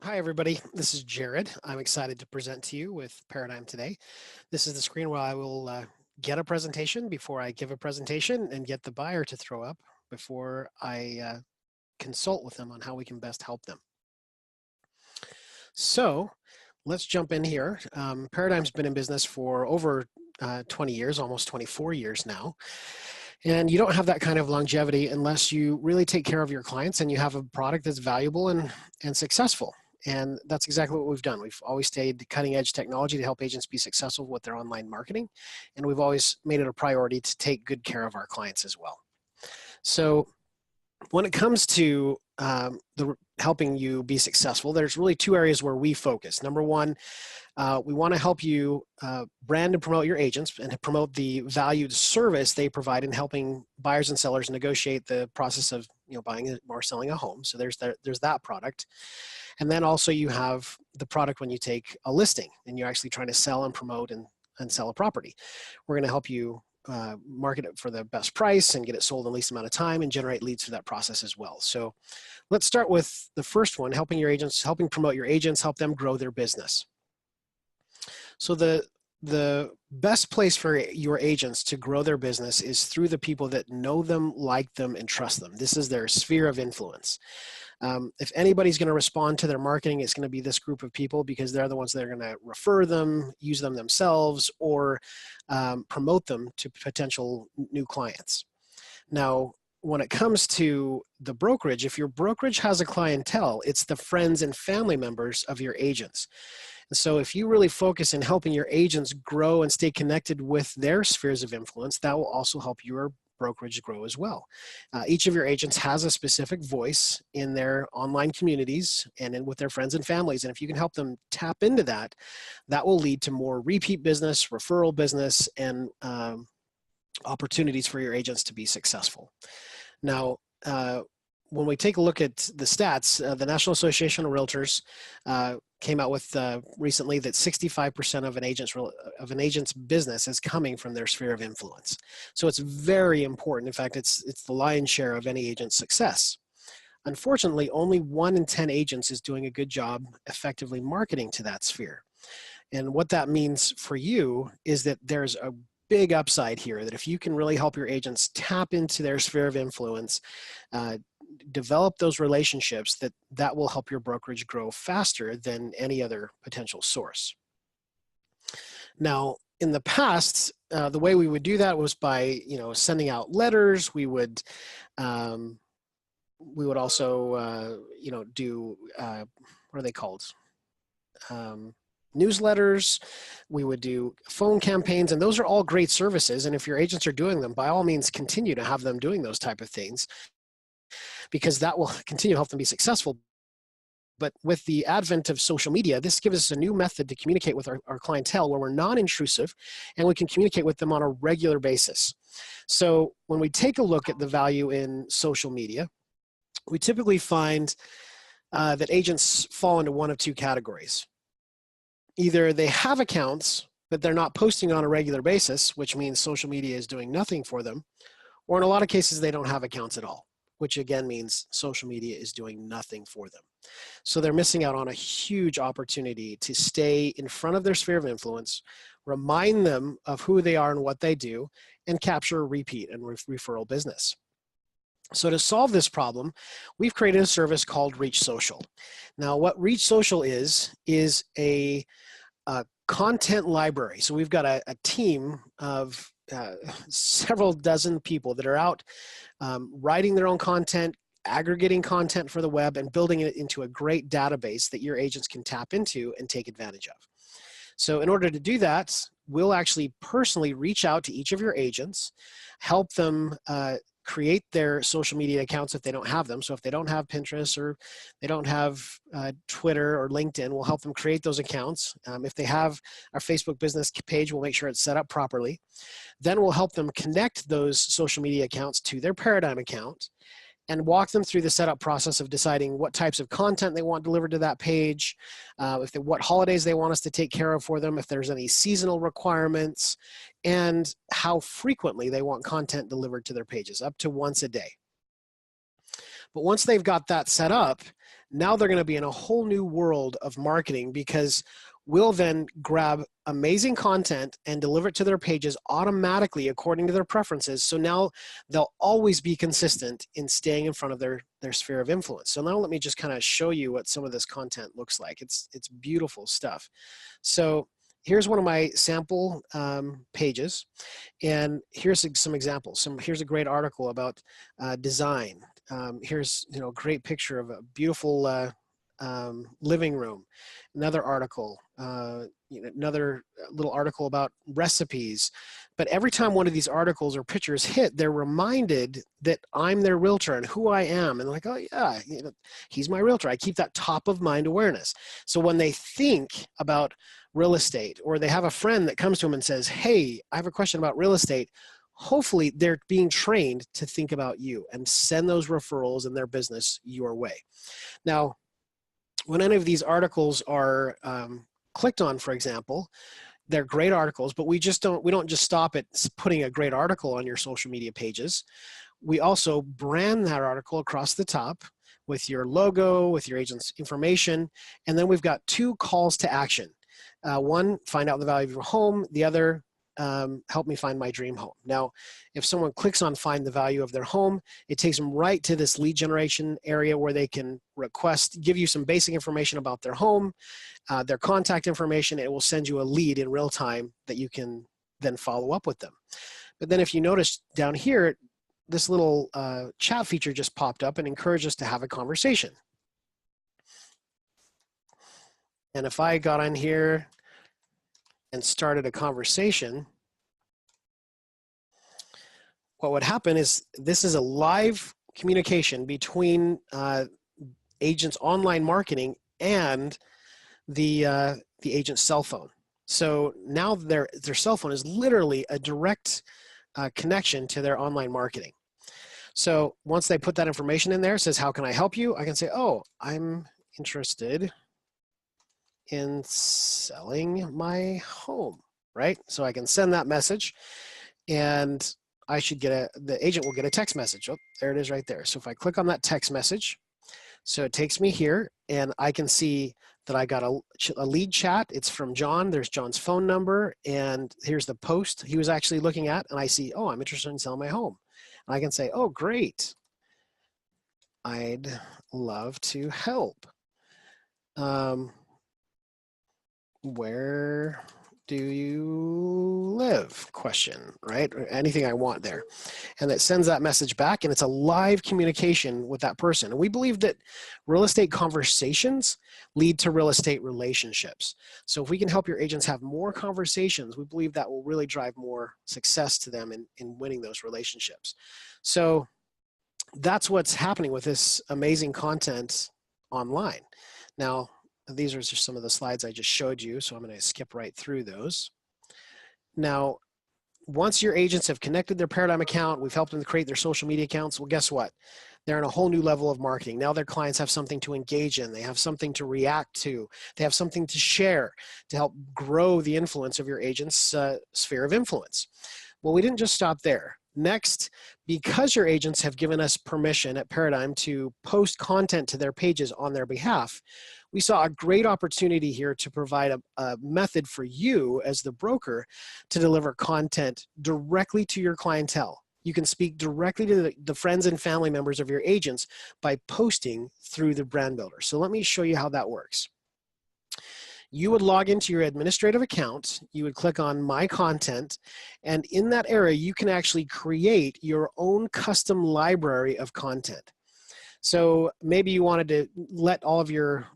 Hi, everybody. This is Jared. I'm excited to present to you with Paradigm today. This is the screen where I will get a presentation before I give a presentation and get the buyer to throw up before I consult with them on how we can best help them. So let's jump in here. Paradigm's been in business for over 20 years, almost 24 years now. And you don't have that kind of longevity unless you really take care of your clients and you have a product that's valuable and successful. And that's exactly what we've done. We've always stayed cutting edge technology to help agents be successful with their online marketing. And we've always made it a priority to take good care of our clients as well. So when it comes to helping you be successful, there's really two areas where we focus. Number one, we want to help you brand and promote your agents and promote the valued service they provide in helping buyers and sellers negotiate the process of buying or selling a home. So there's that product. And then also you have the product when you take a listing and you're actually trying to sell and promote and sell a property. We're going to help you market it for the best price and get it sold in the least amount of time and generate leads through that process as well. So let's start with the first one, helping promote your agents, help them grow their business. So the best place for your agents to grow their business is through the people that know them, like them, and trust them. This is their sphere of influence. If anybody's going to respond to their marketing, it's going to be this group of people because they're the ones that are going to refer them, use them themselves, or promote them to potential new clients. Now, when it comes to the brokerage, if your brokerage has a clientele, it's the friends and family members of your agents. And so if you really focus in helping your agents grow and stay connected with their spheres of influence, that will also help your brokerage grow as well. Each of your agents has a specific voice in their online communities and with their friends and families. And if you can help them tap into that, that will lead to more repeat business, referral business, and opportunities for your agents to be successful. Now, when we take a look at the stats, the National Association of Realtors came out with recently that 65% of an agent's business is coming from their sphere of influence. So it's very important. In fact, it's the lion's share of any agent's success. Unfortunately, only 1 in 10 agents is doing a good job effectively marketing to that sphere. And what that means for you is that there's a big upside here, that if you can really help your agents tap into their sphere of influence, develop those relationships, that will help your brokerage grow faster than any other potential source. Now, in the past, the way we would do that was by sending out letters. We would also do what are they called? Newsletters. We would do phone campaigns, and those are all great services. And if your agents are doing them, by all means, continue to have them doing those type of things, because that will continue to help them be successful. But with the advent of social media, this gives us a new method to communicate with our clientele where we're non-intrusive and we can communicate with them on a regular basis. So when we take a look at the value in social media, we typically find that agents fall into one of two categories. Either they have accounts, but they're not posting on a regular basis, which means social media is doing nothing for them, or in a lot of cases, they don't have accounts at all, which again means social media is doing nothing for them. So they're missing out on a huge opportunity to stay in front of their sphere of influence, remind them of who they are and what they do, and capture repeat and referral business. So to solve this problem, we've created a service called Reach Social. Now, what Reach Social is a content library. So we've got a team of several dozen people that are out writing their own content, aggregating content for the web, and building it into a great database that your agents can tap into and take advantage of. So in order to do that, we'll actually personally reach out to each of your agents, help them create their social media accounts if they don't have them. So if they don't have Pinterest or they don't have Twitter or LinkedIn, we'll help them create those accounts. If they have our Facebook business page, we'll make sure it's set up properly. Then we'll help them connect those social media accounts to their Paradigm account and walk them through the setup process of deciding what types of content they want delivered to that page, what holidays they want us to take care of for them, if there's any seasonal requirements, and how frequently they want content delivered to their pages, up to once a day. But once they've got that set up, Now they're going to be in a whole new world of marketing, because we'll then grab amazing content and deliver it to their pages automatically according to their preferences. So now they'll always be consistent in staying in front of their sphere of influence. So now let me just kind of show you what some of this content looks like. It's beautiful stuff. So here's one of my sample pages, and here's some examples. Here's a great article about design. Here's a great picture of a beautiful living room. Another article, another little article about recipes. But every time one of these articles or pictures hit, they're reminded that I'm their realtor and who I am. And they're like, oh yeah, he's my realtor. I keep that top of mind awareness. So when they think about real estate, or they have a friend that comes to them and says, hey, I have a question about real estate, hopefully they're being trained to think about you and send those referrals in their business your way. Now, when any of these articles are clicked on, for example, they're great articles, but we don't just stop at putting a great article on your social media pages. We also brand that article across the top with your logo, with your agent's information, and then we've got 2 calls to action. One, find out the value of your home. The other, help me find my dream home. Now, if someone clicks on find the value of their home, it takes them right to this lead generation area where they can give you some basic information about their home, their contact information. It will send you a lead in real time that you can then follow up with them. But then if you notice down here, this little chat feature just popped up and encouraged us to have a conversation. And if I got on here and started a conversation, what would happen is this is a live communication between agents' online marketing and the agent's cell phone. So now their cell phone is literally a direct connection to their online marketing. So once they put that information in there, it says, how can I help you? I can say, oh, I'm interested in selling my home, right? So I can send that message, and I should get the agent will get a text message. Oh, there it is right there. So if I click on that text message, so it takes me here, and I can see that I got a lead chat. It's from John. There's John's phone number, and here's the post he was actually looking at, and I see, oh, I'm interested in selling my home. And I can say, oh, great. I'd love to help. Where do you live? Question, right? Or anything I want there. And it sends that message back, and it's a live communication with that person. And we believe that real estate conversations lead to real estate relationships. So if we can help your agents have more conversations, we believe that will really drive more success to them in winning those relationships. So that's what's happening with this amazing content online. Now, these are just some of the slides I just showed you, so I'm going to skip right through those. Now, once your agents have connected their Paradigm account, we've helped them to create their social media accounts, well, guess what? They're in a whole new level of marketing. Now their clients have something to engage in. They have something to react to. They have something to share to help grow the influence of your agent's sphere of influence. Well, we didn't just stop there. Next, because your agents have given us permission at Paradigm to post content to their pages on their behalf, we saw a great opportunity here to provide a method for you as the broker to deliver content directly to your clientele. You can speak directly to the friends and family members of your agents by posting through the brand builder. So let me show you how that works. You would log into your administrative account, you would click on My Content, and in that area, you can actually create your own custom library of content. So maybe you wanted to let all of your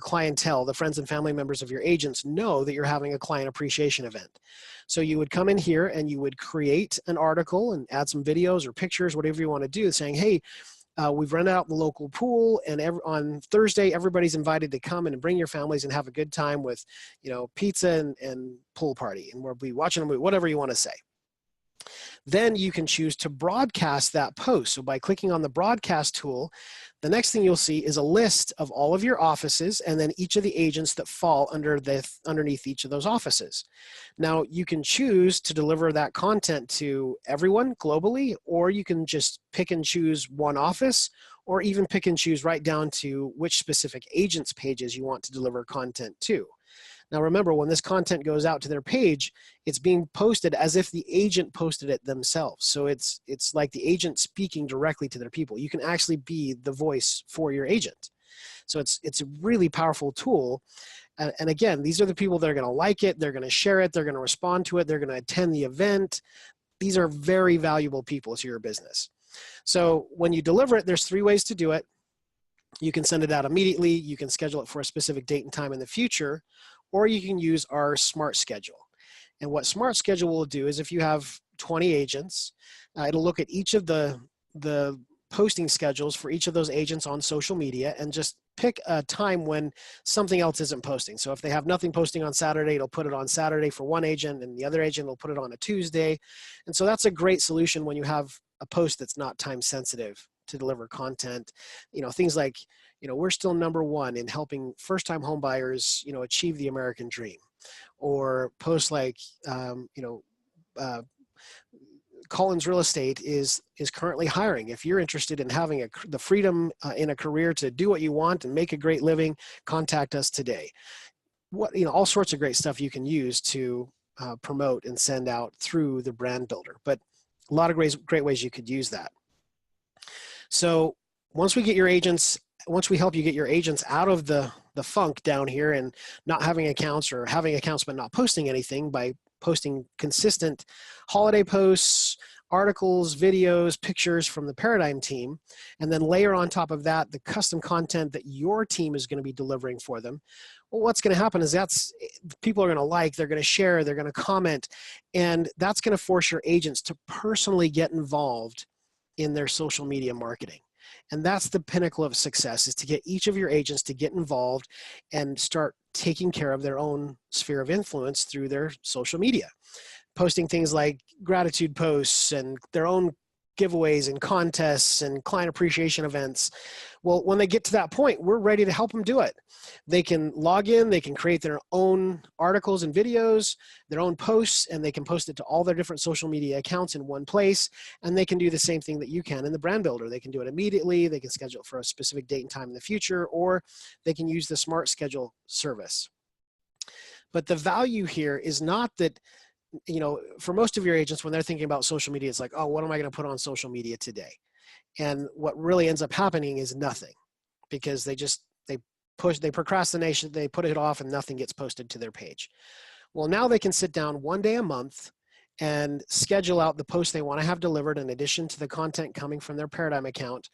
clientele, the friends and family members of your agents, know that you're having a client appreciation event. So you would come in here and you would create an article and add some videos or pictures, whatever you want to do, saying, hey, we've rented out the local pool, and on Thursday, everybody's invited to come and bring your families and have a good time with, pizza and pool party, and we'll be watching a movie, whatever you want to say. Then you can choose to broadcast that post. So by clicking on the broadcast tool, the next thing you'll see is a list of all of your offices and then each of the agents that fall underneath each of those offices. Now you can choose to deliver that content to everyone globally, or you can just pick and choose one office or even pick and choose right down to which specific agents' pages you want to deliver content to. Now remember, when this content goes out to their page, it's being posted as if the agent posted it themselves. So it's like the agent speaking directly to their people. You can actually be the voice for your agent. So it's a really powerful tool. And again, these are the people that are going to like it, they're going to share it, they're going to respond to it, they're going to attend the event. These are very valuable people to your business. So when you deliver it, there's 3 ways to do it. You can send it out immediately, you can schedule it for a specific date and time in the future, or you can use our Smart Schedule. And what Smart Schedule will do is if you have 20 agents, it'll look at each of the posting schedules for each of those agents on social media and just pick a time when something else isn't posting. So if they have nothing posting on Saturday, it'll put it on Saturday for one agent, and the other agent will put it on a Tuesday. And so that's a great solution when you have a post that's not time sensitive to deliver content. Things like, we're still #1 in helping first-time home buyers, achieve the American dream. Or posts like, Collins Real Estate is currently hiring. If you're interested in having the freedom in a career to do what you want and make a great living, contact us today. All sorts of great stuff you can use to promote and send out through the brand builder. But a lot of great ways you could use that. So once we help you get your agents out of the funk down here and not having accounts, or having accounts but not posting anything, by posting consistent holiday posts, articles, videos, pictures from the Paradigm team, and then layer on top of that the custom content that your team is going to be delivering for them. Well, what's going to happen is people are going to like, they're going to share, they're going to comment, and that's going to force your agents to personally get involved in their social media marketing. And that's the pinnacle of success, is to get each of your agents to get involved and start taking care of their own sphere of influence through their social media, posting things like gratitude posts and their own giveaways and contests and client appreciation events. Well, when they get to that point, we're ready to help them do it. They can log in, they can create their own articles and videos, their own posts, and they can post it to all their different social media accounts in one place. And they can do the same thing that you can in the brand builder. They can do it immediately, they can schedule it for a specific date and time in the future, or they can use the Smart Schedule service. But the value here is not that, for most of your agents, when they're thinking about social media, it's like, oh, what am I going to put on social media today? And what really ends up happening is nothing, because they procrastination, they put it off, and nothing gets posted to their page. Well, now they can sit down one day a month and schedule out the posts they want to have delivered in addition to the content coming from their Paradigm account,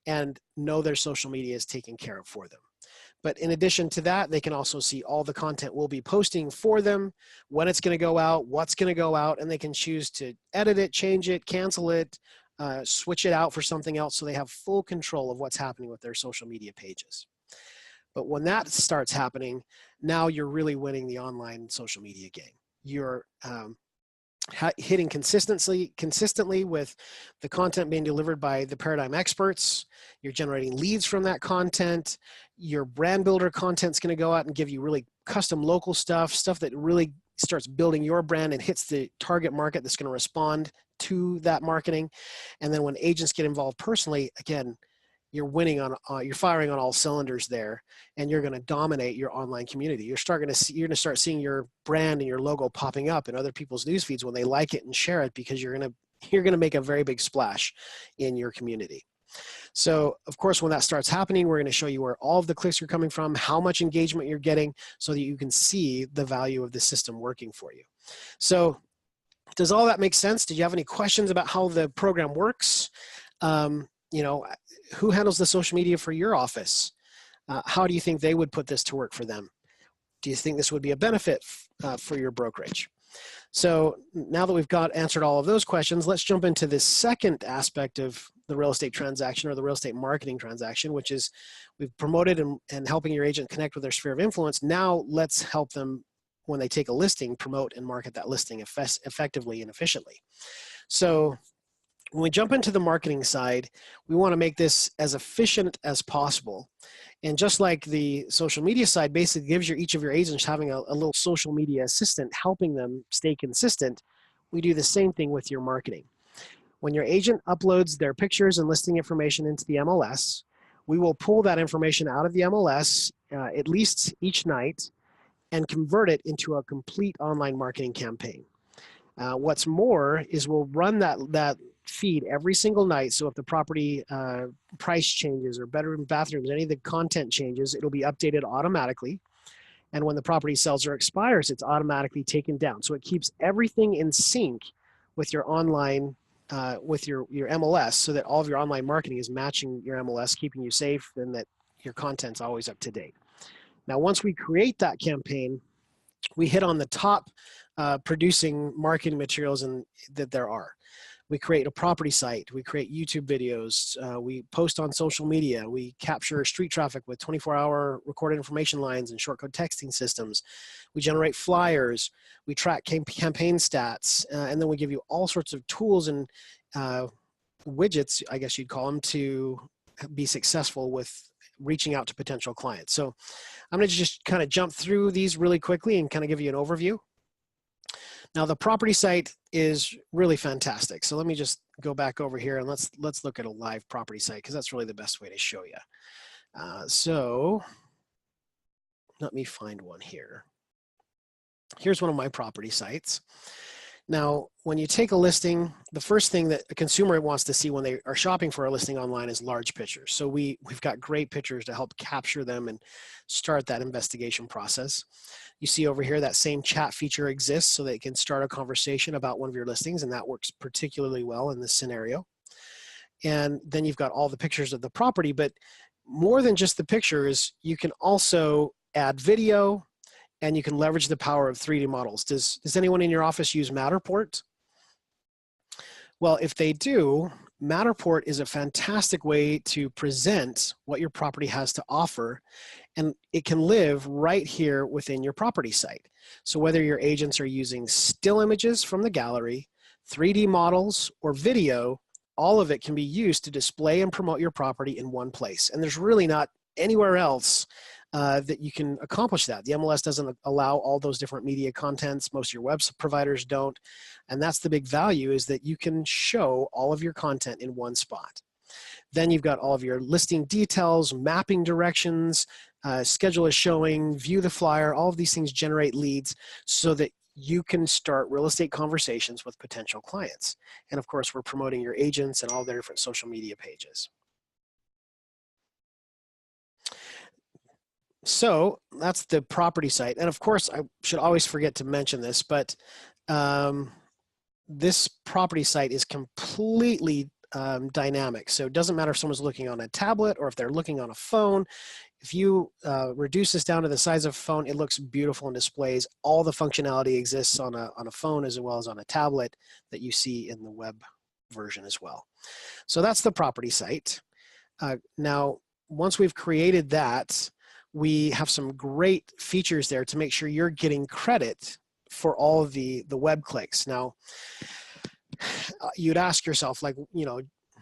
and know their social media is taken care of for them. But in addition to that, they can also see all the content we'll be posting for them, when it's going to go out, what's going to go out, and they can choose to edit it, change it, cancel it, switch it out for something else, so they have full control of what's happening with their social media pages. But when that starts happening, now you're really winning the online social media game. You're hitting consistently with the content being delivered by the Paradigm experts. You're generating leads from that content. Your brand builder content's going to go out and give you really custom local stuff that really starts building your brand and hits the target market that's going to respond to that marketing. And then when agents get involved personally, again, you're winning you're firing on all cylinders there, and you're going to dominate your online community. You're going to start seeing your brand and your logo popping up in other people's news feeds when they like it and share it, because you're going to make a very big splash in your community. So of course, when that starts happening, we're going to show you where all of the clicks are coming from, how much engagement you're getting, so that you can see the value of the system working for you. So does all that make sense? Did you have any questions about how the program works? Who handles the social media for your office? How do you think they would put this to work for them? Do you think this would be a benefit for your brokerage? So now that we've answered all of those questions, let's jump into the second aspect of the real estate transaction, or the real estate marketing transaction, which is we've promoted and helping your agent connect with their sphere of influence. Now let's help them, when they take a listing, promote and market that listing effectively and efficiently. So when we jump into the marketing side, we want to make this as efficient as possible. And just like the social media side basically gives each of your agents having a little social media assistant helping them stay consistent, we do the same thing with your marketing. When your agent uploads their pictures and listing information into the MLS, we will pull that information out of the MLS at least each night and convert it into a complete online marketing campaign. What's more is we'll run that feed every single night. So if the property price changes or bedroom, bathrooms, any of the content changes, it'll be updated automatically. And when the property sells or expires, it's automatically taken down. So it keeps everything in sync with your online, with your MLS, so that all of your online marketing is matching your MLS, keeping you safe, and that your content's always up to date. Now, once we create that campaign, we hit on the top producing marketing materials that there are. We create a property site, we create YouTube videos, we post on social media, we capture street traffic with 24-hour recorded information lines and shortcode texting systems. We generate flyers, we track campaign stats, and then we give you all sorts of tools and widgets, I guess you'd call them, to be successful with reaching out to potential clients. So I'm going to just kind of jump through these really quickly and kind of give you an overview. Now, the property site is really fantastic. So let me just go back over here and let's look at a live property site, because that's really the best way to show you. So let me find one here. Here's one of my property sites. Now, when you take a listing, the first thing that a consumer wants to see when they are shopping for a listing online is large pictures. So we've got great pictures to help capture them and start that investigation process. You see over here that same chat feature exists so that it can start a conversation about one of your listings, and that works particularly well in this scenario. And then you've got all the pictures of the property, but more than just the pictures, you can also add video, and you can leverage the power of 3D models. Does anyone in your office use Matterport? Well, if they do, Matterport is a fantastic way to present what your property has to offer, and it can live right here within your property site. So whether your agents are using still images from the gallery, 3D models, or video, all of it can be used to display and promote your property in one place. And there's really not anywhere else that you can accomplish that. The MLS doesn't allow all those different media contents. Most of your web providers don't. And that's the big value, is that you can show all of your content in one spot. Then you've got all of your listing details, mapping directions, schedule a showing, view the flyer. All of these things generate leads so that you can start real estate conversations with potential clients. And of course, we're promoting your agents and all their different social media pages. So that's the property site. And of course, I should always forget to mention this, but this property site is completely dynamic. So it doesn't matter if someone's looking on a tablet or if they're looking on a phone. If you reduce this down to the size of a phone, it looks beautiful and displays all the functionality exists on a phone as well as on a tablet that you see in the web version as well. So that's the property site. Now, once we've created that, we have some great features there to make sure you're getting credit for all of the web clicks. Now, you'd ask yourself, like, you know,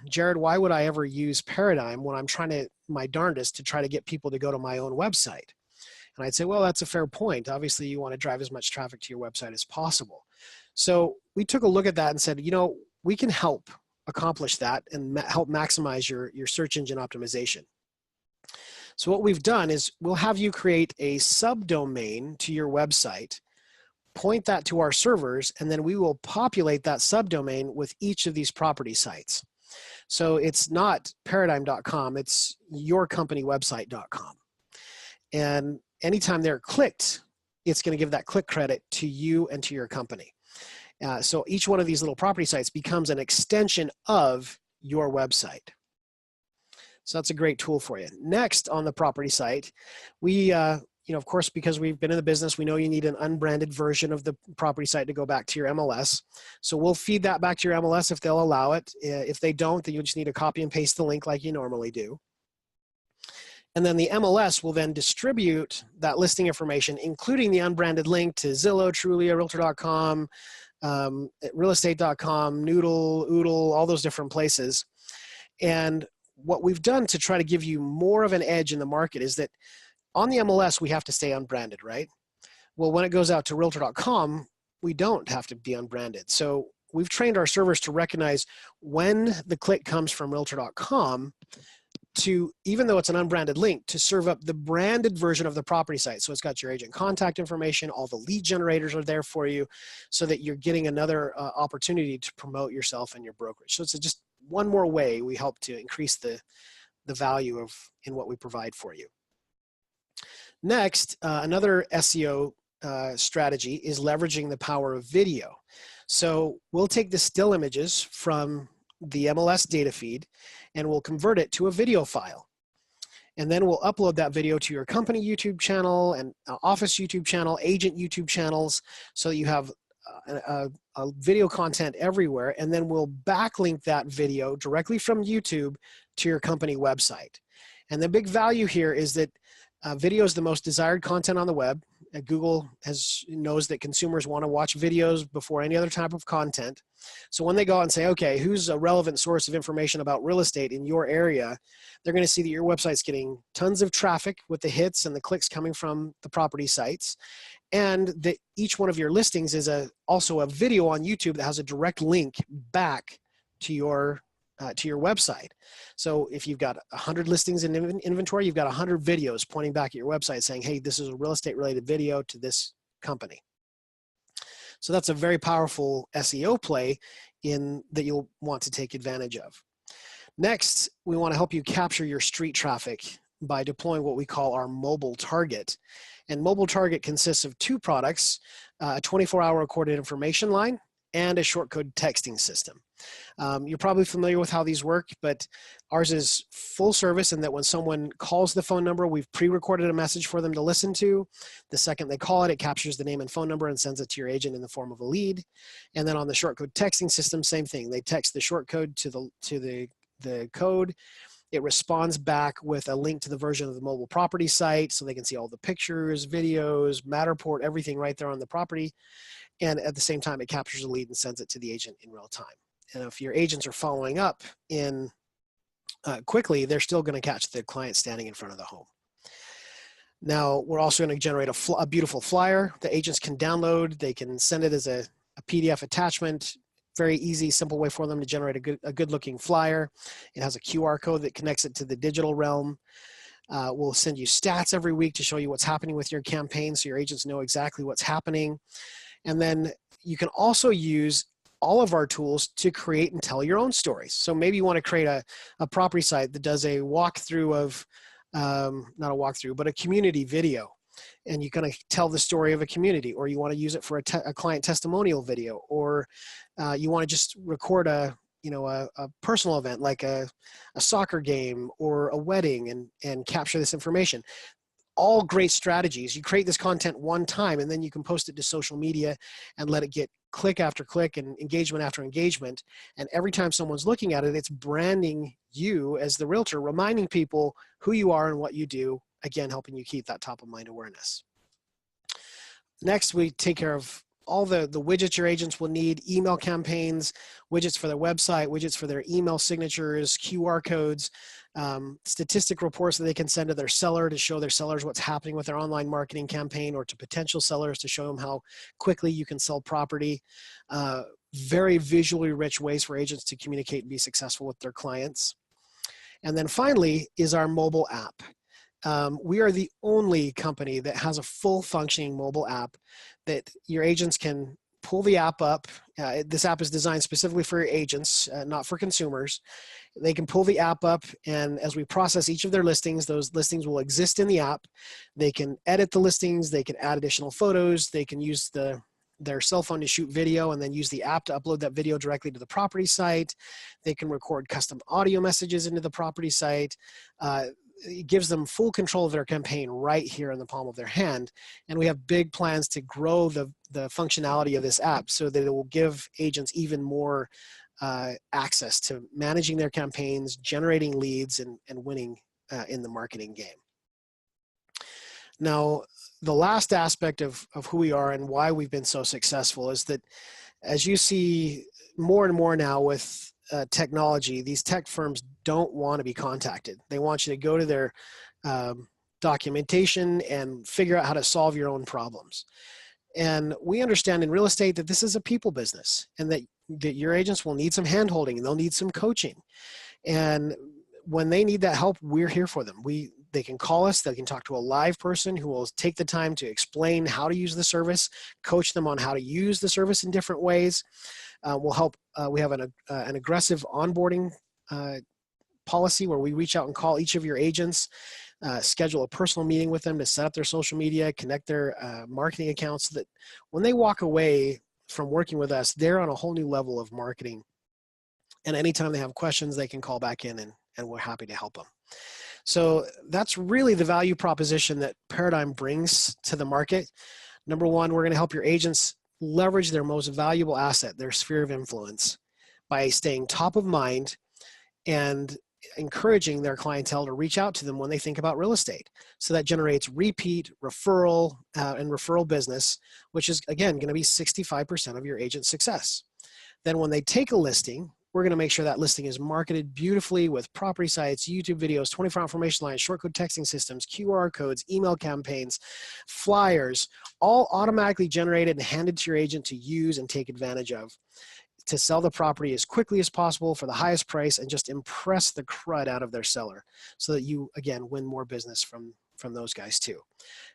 Jared, why would I ever use Paradigm when I'm trying my darndest to try to get people to go to my own website? And I'd say, well, that's a fair point. Obviously, you want to drive as much traffic to your website as possible. So we took a look at that and said, you know, we can help accomplish that and help maximize your search engine optimization. So what we've done is we'll have you create a subdomain to your website, point that to our servers, and then we will populate that subdomain with each of these property sites. So it's not paradigm.com, it's yourcompanywebsite.com. And anytime they're clicked, it's going to give that click credit to you and to your company. So each one of these little property sites becomes an extension of your website. So that's a great tool for you. Next on the property site, we, you know, of course, because we've been in the business, we know you need an unbranded version of the property site to go back to your MLS. So we'll feed that back to your MLS if they'll allow it. If they don't, then you'll just need to copy and paste the link like you normally do. And then the MLS will then distribute that listing information, including the unbranded link, to Zillow, Trulia, Realtor.com, realestate.com, Noodle, Oodle, all those different places. And what we've done to try to give you more of an edge in the market is that on the MLS, we have to stay unbranded, right? Well, when it goes out to Realtor.com, we don't have to be unbranded. So we've trained our servers to recognize when the click comes from Realtor.com to, even though it's an unbranded link, to serve up the branded version of the property site. So it's got your agent contact information, all the lead generators are there for you, so that you're getting another opportunity to promote yourself and your brokerage. So it's just one more way we help to increase the value in what we provide for you. Next, another SEO strategy is leveraging the power of video. So we'll take the still images from the MLS data feed and we'll convert it to a video file. And then we'll upload that video to your company YouTube channel and office YouTube channel, agent YouTube channels, so that you have a video content everywhere. And then we'll backlink that video directly from YouTube to your company website. And the big value here is that video is the most desired content on the web. Google knows that consumers want to watch videos before any other type of content. So when they go out and say, okay, who's a relevant source of information about real estate in your area, they're going to see that your website's getting tons of traffic with the hits and the clicks coming from the property sites. And that each one of your listings is also a video on YouTube that has a direct link back to your website. So if you've got 100 listings in inventory, you've got 100 videos pointing back at your website saying, hey, this is a real estate related video to this company. So that's a very powerful SEO play that you'll want to take advantage of. Next, we want to help you capture your street traffic by deploying what we call our mobile target. And mobile target consists of two products, a 24-hour recorded information line and a short code texting system. You're probably familiar with how these work, but ours is full service in that when someone calls the phone number, we've pre-recorded a message for them to listen to. The second they call it, it captures the name and phone number and sends it to your agent in the form of a lead. And then on the short code texting system, same thing. They text the short code to the code. It responds back with a link to the version of the mobile property site so they can see all the pictures, videos, Matterport, everything right there on the property. And at the same time, it captures a lead and sends it to the agent in real time. And if your agents are following up quickly, they're still going to catch the client standing in front of the home. Now, we're also going to generate a beautiful flyer the agents can download. They can send it as a PDF attachment. Very easy, simple way for them to generate a good looking flyer. It has a QR code that connects it to the digital realm. We'll send you stats every week to show you what's happening with your campaign so your agents know exactly what's happening. And then you can also use all of our tools to create and tell your own stories. So maybe you want to create a property site that does a walkthrough of, not a walkthrough, but a community video. And you kind of tell the story of a community, or you want to use it for a client testimonial video, or you want to just record a personal event like a soccer game or a wedding and capture this information. All great strategies. You create this content one time and then you can post it to social media and let it get click after click and engagement after engagement. And every time someone's looking at it, it's branding you as the realtor, reminding people who you are and what you do, again, helping you keep that top of mind awareness. Next, we take care of all the widgets your agents will need: email campaigns, widgets for their website, widgets for their email signatures, QR codes, statistic reports that they can send to their seller to show their sellers what's happening with their online marketing campaign, or to potential sellers to show them how quickly you can sell property. Very visually rich ways for agents to communicate and be successful with their clients. And then finally is our mobile app. We are the only company that has a full functioning mobile app that your agents can pull the app up. This app is designed specifically for your agents, not for consumers. They can pull the app up, and as we process each of their listings, those listings will exist in the app. They can edit the listings, they can add additional photos, they can use their cell phone to shoot video and then use the app to upload that video directly to the property site. They can record custom audio messages into the property site. It gives them full control of their campaign right here in the palm of their hand. And we have big plans to grow the functionality of this app so that it will give agents even more access to managing their campaigns, generating leads, and winning in the marketing game. Now, the last aspect of who we are and why we've been so successful is that, as you see more and more now with technology, these tech firms don't want to be contacted. They want you to go to their documentation and figure out how to solve your own problems. And we understand in real estate that this is a people business, and that that your agents will need some hand-holding and they'll need some coaching. And when they need that help, we're here for them. They can call us, they can talk to a live person who will take the time to explain how to use the service, coach them on how to use the service in different ways. We'll help, we have an aggressive onboarding policy where we reach out and call each of your agents, schedule a personal meeting with them to set up their social media, connect their marketing accounts, so that when they walk away from working with us, they're on a whole new level of marketing. And anytime they have questions, they can call back in, and we're happy to help them. So that's really the value proposition that Paradigm brings to the market. Number one, we're going to help your agents leverage their most valuable asset, their sphere of influence, by staying top of mind and encouraging their clientele to reach out to them when they think about real estate. So that generates repeat, referral, and referral business, which is, again, going to be 65% of your agent's success. Then when they take a listing, we're going to make sure that listing is marketed beautifully with property sites, YouTube videos, 24-hour information lines, short code texting systems, QR codes, email campaigns, flyers, all automatically generated and handed to your agent to use and take advantage of, to sell the property as quickly as possible for the highest price and just impress the crud out of their seller, so that you, again, win more business from those guys too.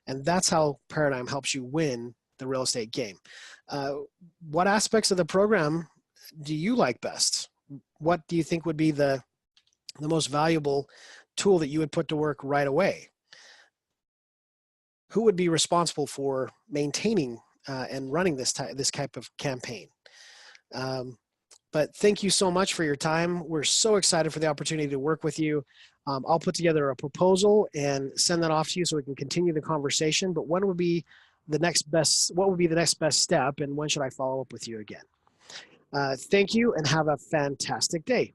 And that's how Paradigm helps you win the real estate game. What aspects of the program do you like best? What do you think would be the most valuable tool that you would put to work right away? Who would be responsible for maintaining and running this type of campaign? But thank you so much for your time. We're so excited for the opportunity to work with you. I'll put together a proposal and send that off to you so we can continue the conversation. But what would be the next best step, and when should I follow up with you again? Thank you, and have a fantastic day.